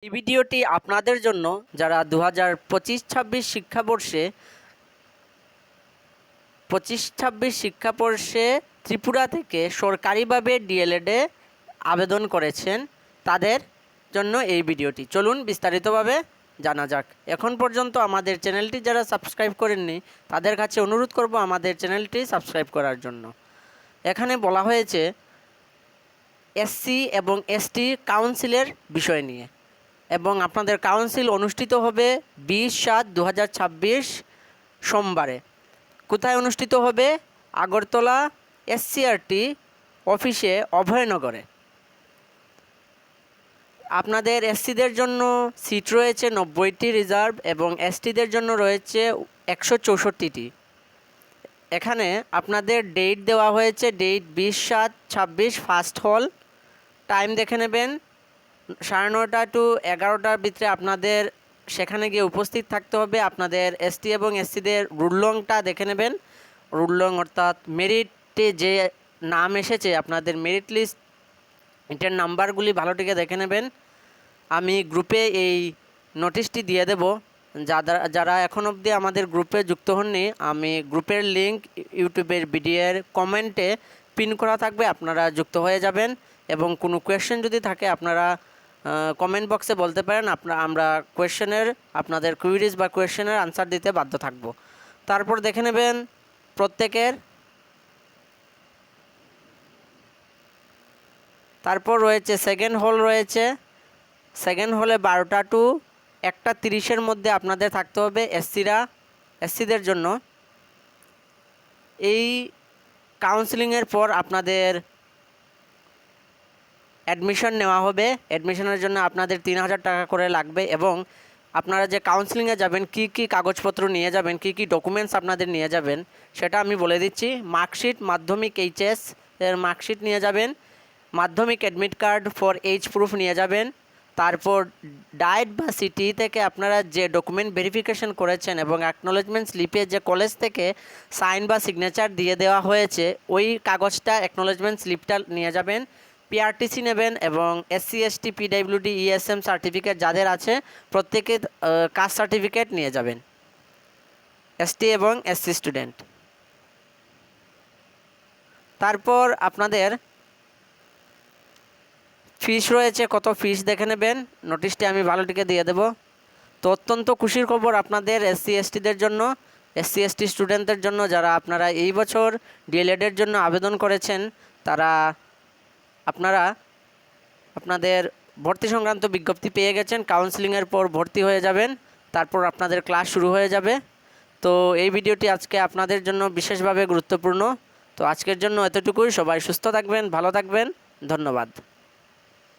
এই ভিডিওটি আপনাদের জন্য যারা 2025-26 শিক্ষাবর্ষে ত্রিপুরা থেকে সরকারিভাবে ডিএলএডে আবেদন করেছেন তাদের জন্য এই ভিডিওটি। চলুন বিস্তারিতভাবে জানা যাক। এখন পর্যন্ত আমাদের চ্যানেলটি যারা সাবস্ক্রাইব করেননি তাদের কাছে অনুরোধ করব আমাদের চ্যানেলটি সাবস্ক্রাইব করার জন্য। এখানে বলা হয়েছে এসসি এবং এসটি কাউন্সিলের বিষয় নিয়ে, এবং আপনাদের কাউন্সিল অনুষ্ঠিত হবে 20/7/2026 সোমবারে। কোথায় অনুষ্ঠিত হবে? আগরতলা এসসিআরটি অফিসে, অভয়নগরে। আপনাদের এসসিদের জন্য সিট রয়েছে 90টি রিজার্ভ এবং এসটিদের জন্য রয়েছে 164টি। এখানে আপনাদের ডেট দেওয়া হয়েছে, ডেট 20/7/26 ফার্স্ট হল। টাইম দেখে নেবেন, 9:30 টু 11টার ভিতরে আপনাদের সেখানে গিয়ে উপস্থিত থাকতে হবে। আপনাদের এসটি এবং এসসিদের রুললংটা দেখে নেবেন। রুললং অর্থাৎ মেরিটে যে নাম এসেছে আপনাদের মেরিট লিস্ট, এটার নাম্বারগুলি ভালোটিকে দেখে নেবেন। আমি গ্রুপে এই নোটিশটি দিয়ে দেব। যারা এখন অবধি আমাদের গ্রুপে যুক্ত হননি, আমি গ্রুপের লিঙ্ক ইউটিউবের ভিডিওর কমেন্টে পিন করা থাকবে, আপনারা যুক্ত হয়ে যাবেন। এবং কোনো কোয়েশ্চেন যদি থাকে আপনারা কমেন্ট বক্সে বলতে পারেন, আমরা আপনাদের কুইরিজ বা কোয়েশ্চেনের আনসার দিতে বাধ্য থাকব। তারপর দেখে নেবেন প্রত্যেকের। তারপর রয়েছে সেকেন্ড হল রয়েছে। সেকেন্ড হলে 12টা টু 1:30-এর মধ্যে আপনাদের থাকতে হবে এসসিদের জন্য। এই কাউন্সেলিংয়ের পর আপনাদের অ্যাডমিশন নেওয়া হবে। অ্যাডমিশনের জন্য আপনাদের 3000 টাকা করে লাগবে, এবং আপনারা যে কাউন্সেলিংয়ে যাবেন কী কী কাগজপত্র নিয়ে যাবেন, কী কী ডকুমেন্টস আপনাদের নিয়ে যাবেন সেটা আমি বলে দিচ্ছি। মার্কশিট, মাধ্যমিক এইচএস এর মার্কশিট নিয়ে যাবেন। Madhyamik admit card for age proof নিয়ে যাবেন। তারপর ডায়েট বা সিটি থেকে আপনারা যে ডকুমেন্ট ভেরিফিকেশন করেছেন এবং অ্যাকনোলেজমেন্ট স্লিপে যে কলেজ থেকে সাইন বা সিগনেচার দিয়ে দেওয়া হয়েছে ওই কাগজটা, অ্যাকনোলেজমেন্ট স্লিপটা নিয়ে যাবেন। পিআরটিসি নেবেন, এবং SC ST PWD ESM certificate যাদের আছে প্রত্যেকে কাস্ট সার্টিফিকেট নিয়ে যাবেন, এসটি এবং এসসি স্টুডেন্ট। তারপর আপনাদের ফিস রয়েছে, কত ফিস দেখে নেবেন। নোটিশটি আমি ভালোটিকে দিয়ে দেব। তো অত্যন্ত খুশির খবর আপনাদের এসসি এসটিদের জন্য, এসসি এসটি স্টুডেন্টদের জন্য যারা আপনারা এই বছর ডিএলএডের জন্য আবেদন করেছেন, আপনারা আপনাদের ভর্তি সংক্রান্ত বিজ্ঞপ্তি পেয়ে গেছেন। কাউন্সেলিংয়ের পর ভর্তি হয়ে যাবেন, তারপর আপনাদের ক্লাস শুরু হয়ে যাবে। তো এই ভিডিওটি আজকে আপনাদের জন্য বিশেষভাবে গুরুত্বপূর্ণ। তো আজকের জন্য এতটুকুই। সবাই সুস্থ থাকবেন, ভালো থাকবেন, ধন্যবাদ।